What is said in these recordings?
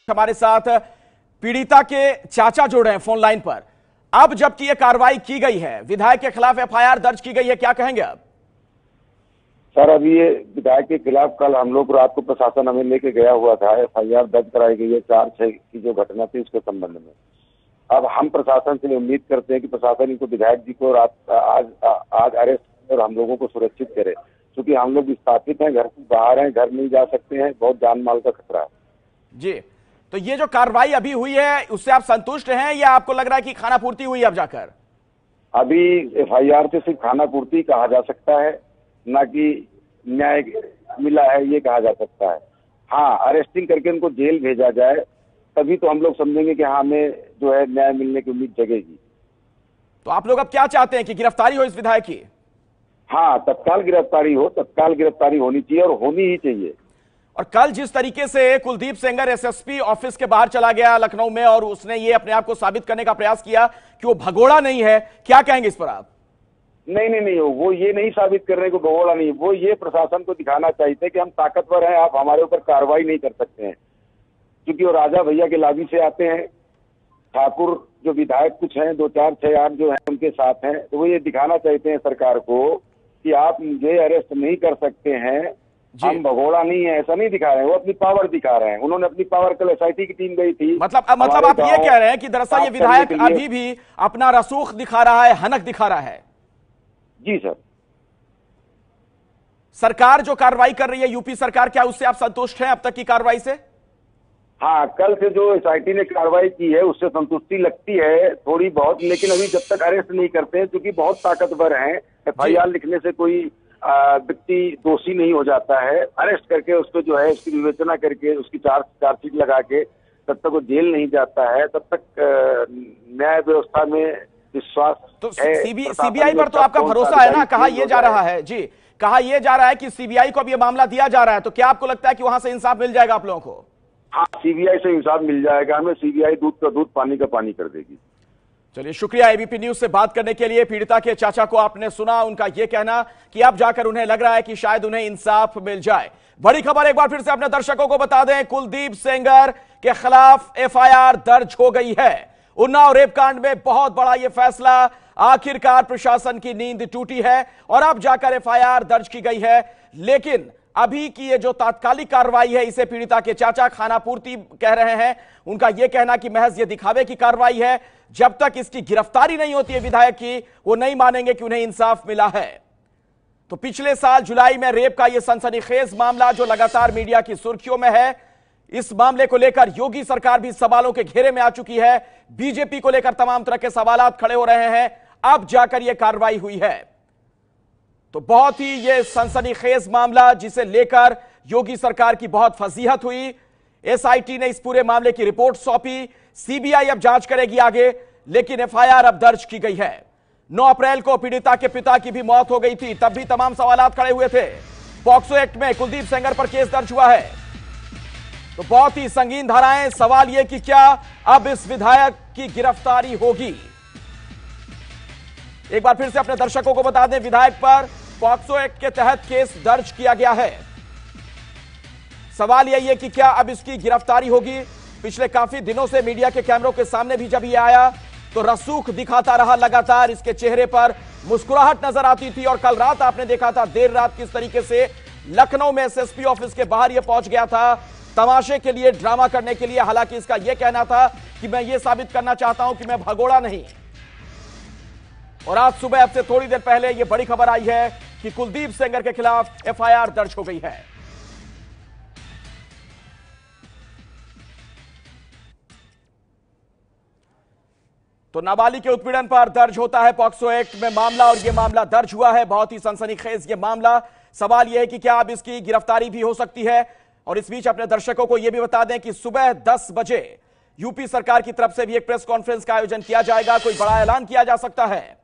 हमारे साथ पीड़िता के चाचा जुड़ रहे हैं फोन लाइन पर। अब जबकि यह कार्रवाई की गई है, विधायक के खिलाफ एफआईआर दर्ज की गई है, क्या कहेंगे अब? सर, अभी ये विधायक के खिलाफ कल हम लोग रात को प्रशासन हमें लेके गया हुआ था, एफआईआर दर्ज कराई गई है 4/6 की जो घटना थी उसके संबंध में। अब हम प्रशासन से उम्मीद करते हैं कि प्रशासन इनको विधायक जी को आज अरेस्ट कर हम लोगों को सुरक्षित करे, क्योंकि हम लोग विस्थापित हैं, घर से बाहर हैं, घर नहीं जा सकते हैं, बहुत जान माल का खतरा है जी। तो ये जो कार्रवाई अभी हुई है उससे आप संतुष्ट हैं या आपको लग रहा है कि खाना पूर्ति हुई अब जाकर? अभी एफआईआर से सिर्फ खाना पूर्ति कहा जा सकता है, न कि न्याय मिला है ये कहा जा सकता है। हाँ, अरेस्टिंग करके उनको जेल भेजा जाए तभी तो हम लोग समझेंगे कि हाँ, हमें जो है न्याय मिलने की उम्मीद जगेगी। तो आप लोग अब क्या चाहते हैं कि गिरफ्तारी हो इस विधायक की? हाँ, तत्काल गिरफ्तारी होनी चाहिए और होनी ही चाहिए। और कल जिस तरीके से कुलदीप सेंगर एसएसपी ऑफिस के बाहर चला गया लखनऊ में और उसने ये अपने आप को साबित करने का प्रयास किया कि वो भगोड़ा नहीं है, क्या कहेंगे इस पर आप? नहीं, वो ये नहीं साबित करने को भगोड़ा नहीं, वो ये प्रशासन को दिखाना चाहिए कि हम ताकतवर हैं, आप हमारे ऊपर कार्रवाई नहीं कर सकते हैं, क्योंकि वो राजा भैया के लाभी से आते हैं। ठाकुर जो विधायक कुछ हैं, 2, 4, 6, 8 जो है उनके साथ हैं, तो वो ये दिखाना चाहते हैं सरकार को कि आप मुझे अरेस्ट नहीं कर सकते हैं, हम भगोड़ा नहीं है, ऐसा नहीं दिखा रहे हैं। वो अपनी पावर दिखा रहे हैं। उन्होंने अपनी पावर कल एसआईटी की टीम गई थी। मतलब आप ये कह रहे हैं कि दरअसल ये विधायक अभी भी अपना रसूख दिखा रहा है, हनक दिखा रहा है? जी सर। सरकार जो कार्रवाई कर रही है यूपी सरकार, क्या उससे आप संतुष्ट हैं अब तक की कार्रवाई से? हाँ, कल से जो एसआईटी ने कार्रवाई की है उससे संतुष्टि लगती है थोड़ी बहुत, लेकिन अभी जब तक अरेस्ट नहीं करते हैं, क्योंकि बहुत ताकतवर हैं, एफआईआर लिखने से कोई व्यक्ति दोषी नहीं हो जाता है। अरेस्ट करके उसको जो है उसकी विवेचना करके उसकी चार्जशीट लगा के तब तक वो जेल नहीं जाता है, तब तक न्याय व्यवस्था में विश्वास तो सीबीआई पर तो आपका भरोसा है ना? कहा यह जा रहा है जी, कहा यह जा रहा है कि सीबीआई को अब यह मामला दिया जा रहा है, तो क्या आपको लगता है कि वहां से इंसाफ मिल जाएगा आप लोगों को? हाँ, सीबीआई से इंसाफ मिल जाएगा हमें। सीबीआई दूध का दूध पानी का पानी कर देगी। चलिए, शुक्रिया एबीपी न्यूज से बात करने के लिए। पीड़िता के चाचा को आपने सुना, उनका यह कहना कि अब जाकर उन्हें लग रहा है कि शायद उन्हें इंसाफ मिल जाए। बड़ी खबर एक बार फिर से अपने दर्शकों को बता दें, कुलदीप सेंगर के खिलाफ एफआईआर दर्ज हो गई है। उन्नाव रेप कांड में बहुत बड़ा यह फैसला, आखिरकार प्रशासन की नींद टूटी है और अब जाकर एफआईआर दर्ज की गई है। लेकिन अभी की ये जो तात्कालिक कार्रवाई है, इसे पीड़िता के चाचा खानापूर्ति कह रहे हैं। उनका यह कहना कि महज ये दिखावे की कार्रवाई है, जब तक इसकी गिरफ्तारी नहीं होती है विधायक की, वो नहीं मानेंगे कि उन्हें इंसाफ मिला है। तो पिछले साल जुलाई में रेप का यह सनसनीखेज मामला जो लगातार मीडिया की सुर्खियों में है, इस मामले को लेकर योगी सरकार भी सवालों के घेरे में आ चुकी है। बीजेपी को लेकर तमाम तरह के सवालात खड़े हो रहे हैं। अब जाकर यह कार्रवाई हुई है, तो बहुत ही यह सनसनीखेज मामला जिसे लेकर योगी सरकार की बहुत फजीहत हुई। एसआईटी ने इस पूरे मामले की रिपोर्ट सौंपी, सीबीआई अब जांच करेगी आगे, लेकिन एफआईआर अब दर्ज की गई है। 9 अप्रैल को पीड़िता के पिता की भी मौत हो गई थी, तब भी तमाम सवालात खड़े हुए थे। पॉक्सो एक्ट में कुलदीप सेंगर पर केस दर्ज हुआ है, तो बहुत ही संगीन धाराएं। सवाल यह कि क्या अब इस विधायक की गिरफ्तारी होगी? एक बार फिर से अपने दर्शकों को बता दें, विधायक पर पॉक्सो एक्ट के तहत केस दर्ज किया गया है। सवाल यही है कि क्या अब इसकी गिरफ्तारी होगी? पिछले काफी दिनों से मीडिया के कैमरों के सामने भी जब ये आया तो रसूख दिखाता रहा, लगातार इसके चेहरे पर मुस्कुराहट नजर आती थी। और कल रात आपने देखा था देर रात किस तरीके से लखनऊ में एसएसपी ऑफिस के बाहर ये पहुंच गया था, तमाशे के लिए, ड्रामा करने के लिए। हालांकि इसका यह कहना था कि मैं ये साबित करना चाहता हूं कि मैं भगोड़ा नहीं। और आज सुबह, अब से थोड़ी देर पहले, यह बड़ी खबर आई है कि कुलदीप सेंगर के खिलाफ एफआईआर दर्ज हो गई है। तो नाबालिग के उत्पीड़न पर दर्ज होता है पॉक्सो एक्ट में मामला, और यह मामला दर्ज हुआ है। बहुत ही सनसनीखेज यह मामला। सवाल यह है कि क्या अब इसकी गिरफ्तारी भी हो सकती है? और इस बीच अपने दर्शकों को यह भी बता दें कि सुबह 10 बजे यूपी सरकार की तरफ से भी एक प्रेस कॉन्फ्रेंस का आयोजन किया जाएगा, कोई बड़ा ऐलान किया जा सकता है।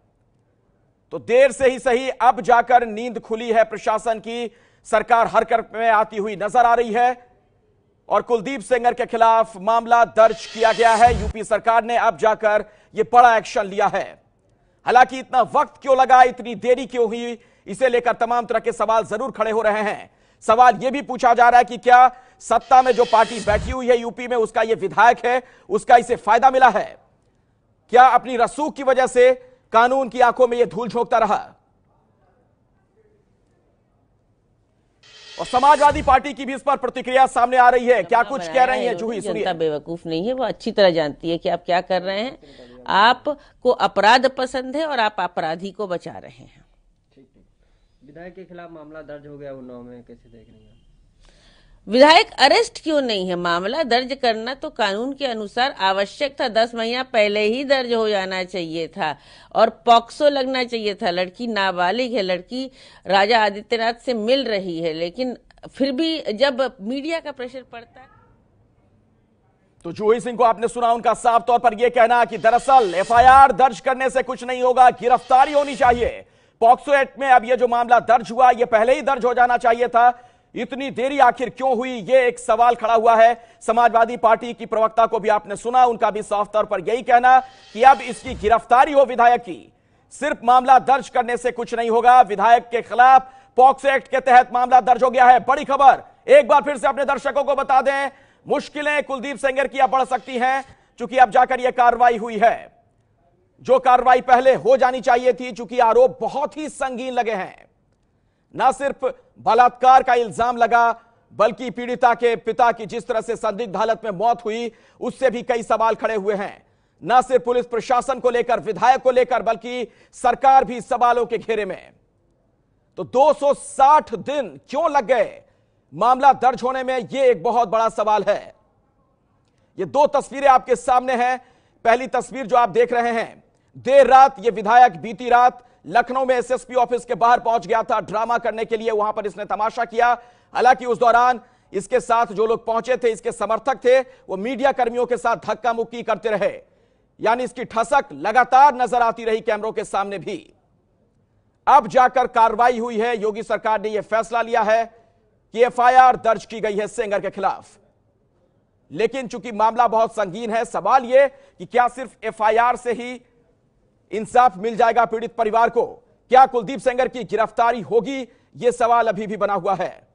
तो देर से ही सही, अब जाकर नींद खुली है प्रशासन की। सरकार हरकत में आती हुई नजर आ रही है और कुलदीप सेंगर के खिलाफ मामला दर्ज किया गया है। यूपी सरकार ने अब जाकर यह बड़ा एक्शन लिया है। हालांकि इतना वक्त क्यों लगा, इतनी देरी क्यों हुई, इसे लेकर तमाम तरह के सवाल जरूर खड़े हो रहे हैं। सवाल यह भी पूछा जा रहा है कि क्या सत्ता में जो पार्टी बैठी हुई है यूपी में, उसका ये विधायक है, उसका इसे फायदा मिला है? क्या अपनी रसूख की वजह से कानून की आंखों में यह धूल झोंकता रहा? और समाजवादी पार्टी की भी इस पर प्रतिक्रिया सामने आ रही है। क्या कुछ कह रही है जूही, सुनिए। जनता बेवकूफ नहीं है, वो अच्छी तरह जानती है कि आप क्या कर रहे हैं। आपको अपराध पसंद है और आप अपराधी को बचा रहे हैं। ठीक। विधायक के खिलाफ मामला दर्ज हो गया उन्नाव में, कैसे देख रही हैं? विधायक अरेस्ट क्यों नहीं है? मामला दर्ज करना तो कानून के अनुसार आवश्यक था, 10 महीना पहले ही दर्ज हो जाना चाहिए था और पॉक्सो लगना चाहिए था। लड़की नाबालिग है, लड़की राजा आदित्यनाथ से मिल रही है, लेकिन फिर भी जब मीडिया का प्रेशर पड़ता है। तो जूही सिंह को आपने सुना, उनका साफ तौर पर यह कहना कि दरअसल एफआईआर दर्ज करने से कुछ नहीं होगा, गिरफ्तारी होनी चाहिए। पॉक्सो एक्ट में अब यह जो मामला दर्ज हुआ, यह पहले ही दर्ज हो जाना चाहिए था। इतनी देरी आखिर क्यों हुई, यह एक सवाल खड़ा हुआ है। समाजवादी पार्टी की प्रवक्ता को भी आपने सुना, उनका भी साफ तौर पर यही कहना कि अब इसकी गिरफ्तारी हो विधायक की, सिर्फ मामला दर्ज करने से कुछ नहीं होगा। विधायक के खिलाफ पॉक्सो एक्ट के तहत मामला दर्ज हो गया है। बड़ी खबर एक बार फिर से अपने दर्शकों को बता दें, मुश्किलें कुलदीप सेंगर की अब बढ़ सकती हैं, चूंकि अब जाकर यह कार्रवाई हुई है, जो कार्रवाई पहले हो जानी चाहिए थी, चूंकि आरोप बहुत ही संगीन लगे हैं। न सिर्फ बलात्कार का इल्जाम लगा, बल्कि पीड़िता के पिता की जिस तरह से संदिग्ध हालत में मौत हुई, उससे भी कई सवाल खड़े हुए हैं। न सिर्फ पुलिस प्रशासन को लेकर, विधायक को लेकर, बल्कि सरकार भी सवालों के घेरे में। तो 260 दिन क्यों लग गए मामला दर्ज होने में, यह एक बहुत बड़ा सवाल है। ये दो तस्वीरें आपके सामने हैं। पहली तस्वीर जो आप देख रहे हैं, देर रात ये विधायक बीती रात लखनऊ में एसएसपी ऑफिस के बाहर पहुंच गया था ड्रामा करने के लिए। वहां पर इसने तमाशा किया। हालांकि उस दौरान इसके साथ जो लोग पहुंचे थे, इसके समर्थक थे, वो मीडिया कर्मियों के साथ धक्का मुक्की करते रहे, यानी इसकी ठसक लगातार नजर आती रही कैमरों के सामने भी। अब जाकर कार्रवाई हुई है। योगी सरकार ने यह फैसला लिया है कि एफआईआर दर्ज की गई है सेंगर के खिलाफ। लेकिन चूंकि मामला बहुत संगीन है, सवाल यह कि क्या सिर्फ एफआईआर से ही इंसाफ मिल जाएगा पीड़ित परिवार को? क्या कुलदीप सेंगर की गिरफ्तारी होगी? यह सवाल अभी भी बना हुआ है।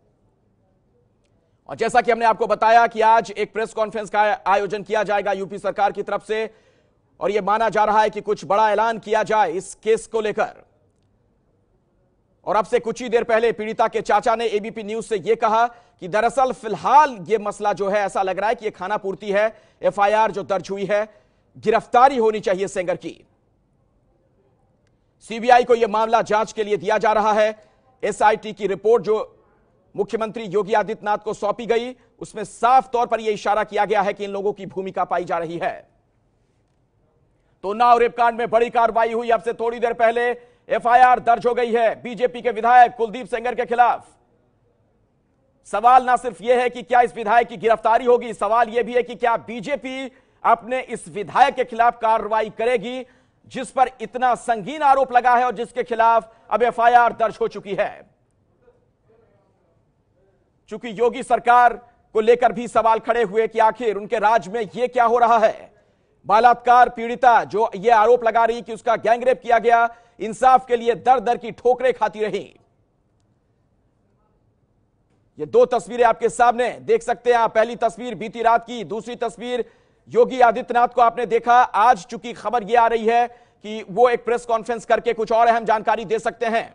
और जैसा कि हमने आपको बताया कि आज एक प्रेस कॉन्फ्रेंस का आयोजन किया जाएगा यूपी सरकार की तरफ से, और यह माना जा रहा है कि कुछ बड़ा ऐलान किया जाए इस केस को लेकर। और अब से कुछ ही देर पहले पीड़िता के चाचा ने एबीपी न्यूज से यह कहा कि दरअसल फिलहाल यह मसला जो है, ऐसा लग रहा है कि यह खाना पूर्ति है। एफआईआर जो दर्ज हुई है, गिरफ्तारी होनी चाहिए सेंगर की। सीबीआई को यह मामला जांच के लिए दिया जा रहा है। एसआईटी की रिपोर्ट जो मुख्यमंत्री योगी आदित्यनाथ को सौंपी गई, उसमें साफ तौर पर यह इशारा किया गया है कि इन लोगों की भूमिका पाई जा रही है। तो उन्नाव रेपकांड में बड़ी कार्रवाई हुई। अब से थोड़ी देर पहले एफआईआर दर्ज हो गई है बीजेपी के विधायक कुलदीप सेंगर के खिलाफ। सवाल ना सिर्फ यह है कि क्या इस विधायक की गिरफ्तारी होगी, सवाल यह भी है कि क्या बीजेपी अपने इस विधायक के खिलाफ कार्रवाई करेगी, जिस पर इतना संगीन आरोप लगा है और जिसके खिलाफ अब एफआईआर दर्ज हो चुकी है। चूंकि योगी सरकार को लेकर भी सवाल खड़े हुए कि आखिर उनके राज में यह क्या हो रहा है। बलात्कार पीड़िता जो यह आरोप लगा रही कि उसका गैंगरेप किया गया, इंसाफ के लिए दर दर की ठोकरें खाती रही। ये दो तस्वीरें आपके सामने देख सकते हैं आप। पहली तस्वीर बीती रात की, दूसरी तस्वीर योगी आदित्यनाथ को आपने देखा। आज चूंकि खबर यह आ रही है कि वो एक प्रेस कॉन्फ्रेंस करके कुछ और अहम जानकारी दे सकते हैं।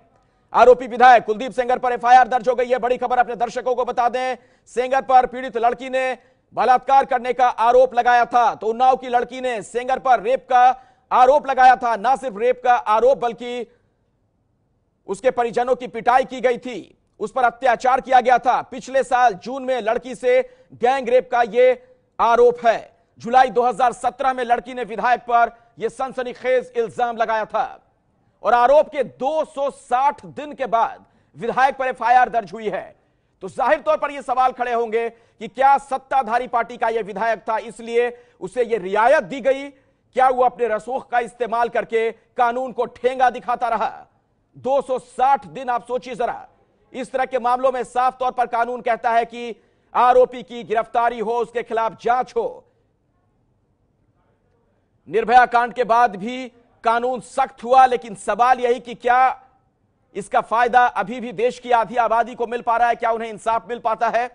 आरोपी विधायक कुलदीप सेंगर पर एफआईआर दर्ज हो गई है। बड़ी खबर अपने दर्शकों को बता दें, सेंगर पर पीड़ित लड़की ने बलात्कार करने का आरोप लगाया था। तो उन्नाव की लड़की ने सेंगर पर रेप का आरोप लगाया था। ना सिर्फ रेप का आरोप, बल्कि उसके परिजनों की पिटाई की गई थी, उस पर अत्याचार किया गया था। पिछले साल जून में लड़की से गैंग रेप का यह आरोप है। जुलाई 2017 में लड़की ने विधायक पर यह सनसनीखेज इल्जाम लगाया था और आरोप के 260 दिन के बाद विधायक पर एफआईआर दर्ज हुई है। तो जाहिर तौर पर यह सवाल खड़े होंगे कि क्या सत्ताधारी पार्टी का यह विधायक था, इसलिए उसे यह रियायत दी गई? क्या वो अपने रसूख का इस्तेमाल करके कानून को ठेंगा दिखाता रहा? 260 दिन आप सोचिए जरा। इस तरह के मामलों में साफ तौर पर कानून कहता है कि आरोपी की गिरफ्तारी हो, उसके खिलाफ जांच हो। निर्भया कांड के बाद भी कानून सख्त हुआ, लेकिन सवाल यही कि क्या इसका फायदा अभी भी देश की आधी आबादी को मिल पा रहा है? क्या उन्हें इंसाफ मिल पाता है?